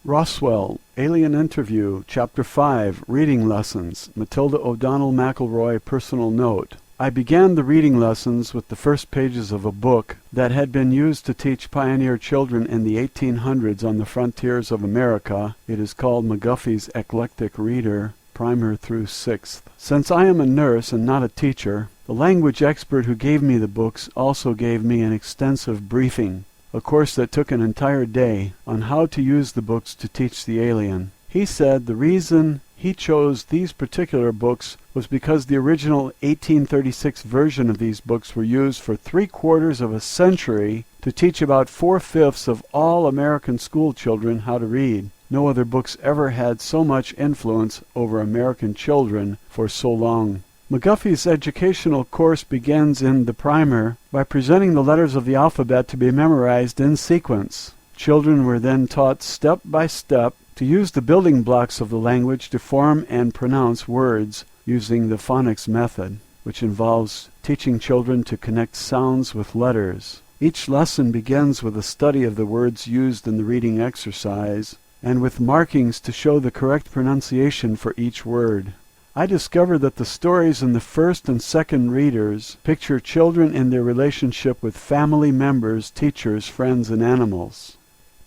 Roswell, Alien Interview, Chapter 5, Reading Lessons, Matilda O'Donnell McElroy Personal Note. I began the reading lessons with the first pages of a book that had been used to teach pioneer children in the 1800s on the frontiers of America. It is called McGuffey's Eclectic Reader, Primer through 6th. Since I am a nurse and not a teacher, the language expert who gave me the books also gave me an extensive briefing, a course that took an entire day, on how to use the books to teach the alien. He said the reason he chose these particular books was because the original 1836 version of these books were used for 3/4 of a century to teach about 4/5 of all American school children how to read. No other books ever had so much influence over American children for so long. McGuffey's educational course begins in the primer by presenting the letters of the alphabet to be memorized in sequence. Children were then taught step by step to use the building blocks of the language to form and pronounce words using the phonics method, which involves teaching children to connect sounds with letters. Each lesson begins with a study of the words used in the reading exercise and with markings to show the correct pronunciation for each word. I discovered that the stories in the first and second readers picture children in their relationship with family members, teachers, friends, and animals.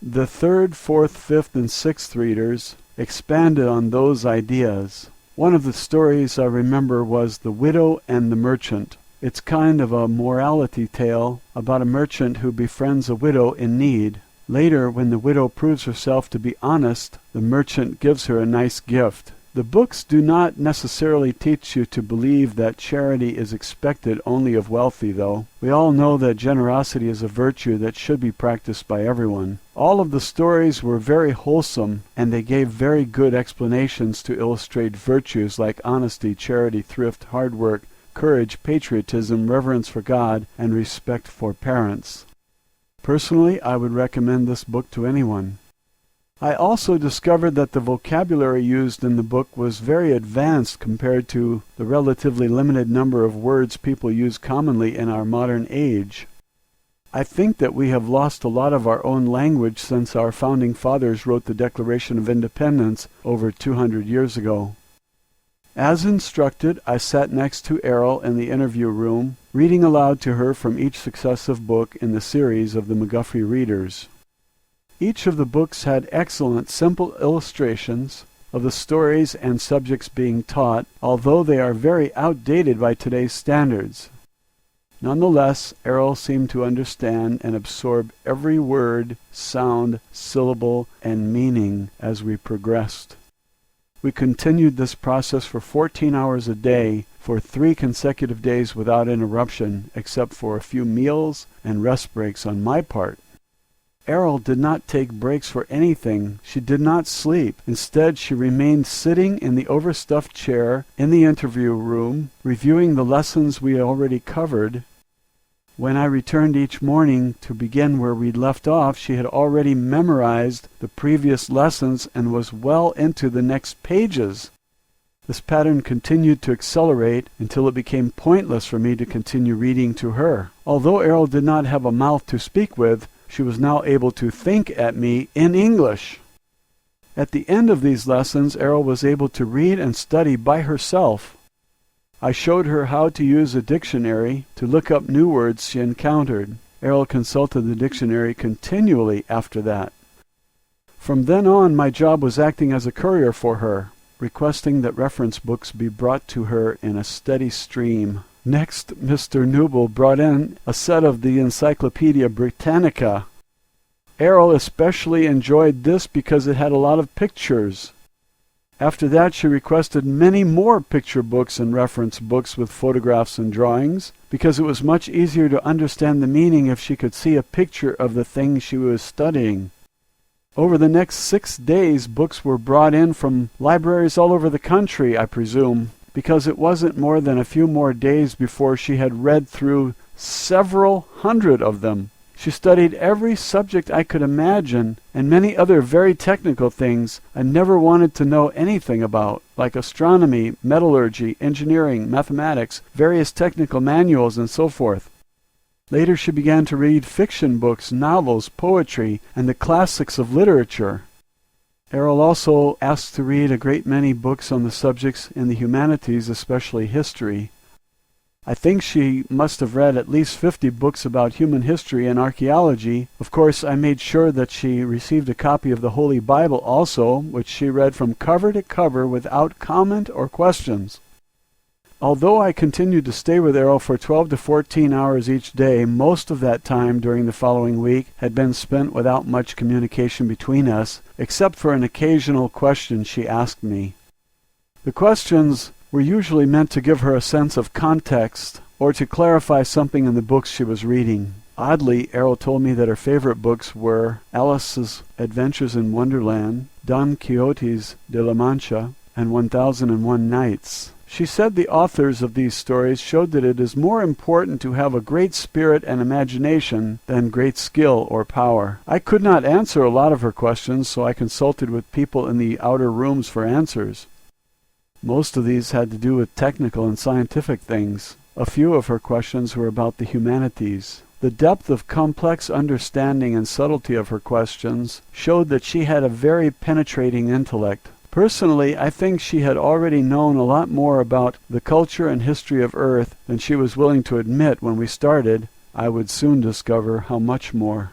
The third, fourth, fifth, and sixth readers expanded on those ideas. One of the stories I remember was The Widow and the Merchant. It's kind of a morality tale about a merchant who befriends a widow in need. Later, when the widow proves herself to be honest, the merchant gives her a nice gift. The books do not necessarily teach you to believe that charity is expected only of wealthy, though. We all know that generosity is a virtue that should be practiced by everyone. All of the stories were very wholesome, and they gave very good explanations to illustrate virtues like honesty, charity, thrift, hard work, courage, patriotism, reverence for God, and respect for parents. Personally, I would recommend this book to anyone. I also discovered that the vocabulary used in the book was very advanced compared to the relatively limited number of words people use commonly in our modern age. I think that we have lost a lot of our own language since our founding fathers wrote the Declaration of Independence over 200 years ago. As instructed, I sat next to Errol in the interview room, reading aloud to her from each successive book in the series of the McGuffey Readers. Each of the books had excellent, simple illustrations of the stories and subjects being taught, although they are very outdated by today's standards. Nonetheless, Errol seemed to understand and absorb every word, sound, syllable, and meaning as we progressed. We continued this process for 14 hours a day for 3 consecutive days without interruption, except for a few meals and rest breaks on my part. Errol did not take breaks for anything. She did not sleep. Instead, she remained sitting in the overstuffed chair in the interview room, reviewing the lessons we had already covered. When I returned each morning to begin where we'd left off, she had already memorized the previous lessons and was well into the next pages. This pattern continued to accelerate until it became pointless for me to continue reading to her. Although Errol did not have a mouth to speak with, she was now able to think at me in English. At the end of these lessons, Errol was able to read and study by herself. I showed her how to use a dictionary to look up new words she encountered. Errol consulted the dictionary continually after that. From then on, my job was acting as a courier for her, requesting that reference books be brought to her in a steady stream. Next, Mr. Newble brought in a set of the Encyclopedia Britannica. Errol especially enjoyed this because it had a lot of pictures. After that, she requested many more picture books and reference books with photographs and drawings, because it was much easier to understand the meaning if she could see a picture of the thing she was studying. Over the next 6 days, books were brought in from libraries all over the country, I presume, because it wasn't more than a few more days before she had read through several hundred of them. She studied every subject I could imagine, and many other very technical things I never wanted to know anything about, like astronomy, metallurgy, engineering, mathematics, various technical manuals, and so forth. Later she began to read fiction books, novels, poetry, and the classics of literature. Errol also asked to read a great many books on the subjects in the humanities, especially history. I think she must have read at least 50 books about human history and archaeology. Of course, I made sure that she received a copy of the Holy Bible also, which she read from cover to cover without comment or questions. Although I continued to stay with Errol for 12 to 14 hours each day, most of that time during the following week had been spent without much communication between us, except for an occasional question she asked me. The questions were usually meant to give her a sense of context or to clarify something in the books she was reading. Oddly, Errol told me that her favorite books were Alice's Adventures in Wonderland, Don Quixote's de la Mancha, and 1001 Nights. She said the authors of these stories showed that it is more important to have a great spirit and imagination than great skill or power. I could not answer a lot of her questions, so I consulted with people in the outer rooms for answers. Most of these had to do with technical and scientific things. A few of her questions were about the humanities. The depth of complex understanding and subtlety of her questions showed that she had a very penetrating intellect. Personally, I think she had already known a lot more about the culture and history of Earth than she was willing to admit when we started. I would soon discover how much more.